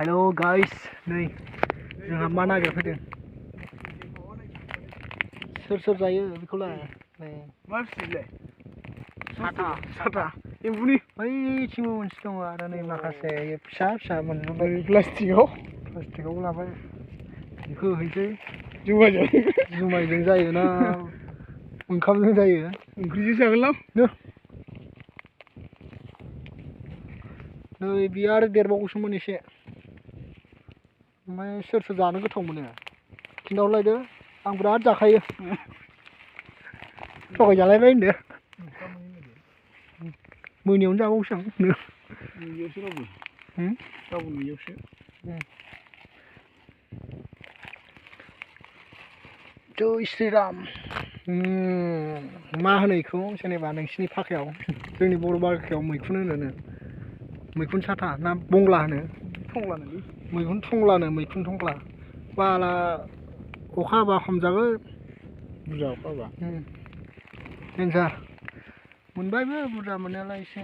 Hello guys, नै जोंहा मा नागिरफैदों? सोर जायो बेखौलाय? मा फिसिलै? साथा एम्बुनि बैथिंबो मोनसे दङ आरो नै माखासे फिसा मोनजोब्बाय प्लास्टिकआव लाबाय बेखौ होहैसै जुमायजों जायोना ओंखामजों जायो? ओंख्रिजों जागोनलां नै बियो आरो देरबावगौसोमोन एसे ओमफ्राय सोर जानो गोथाव मोनो खिन्थाहरलायदो आं बिराद जाखायो थगायजालायबाय होनदो मोनायावनो जाबावोसो आं नुयियावसो रावबो नुयियावसो जय श्रीराम मा होनो बेखौ जेनेबा नोंसिनि फाखायाव जोंनि बर' भाषायाव मैखुन होनो मैखुन साथा ना बंग्ला होनो मैखुन थंग्ला बाला अखा हाबा हमजागोन बुरजा अखा हाबा देन्जार मोनबायबो बुरजा मोननायालाय एसे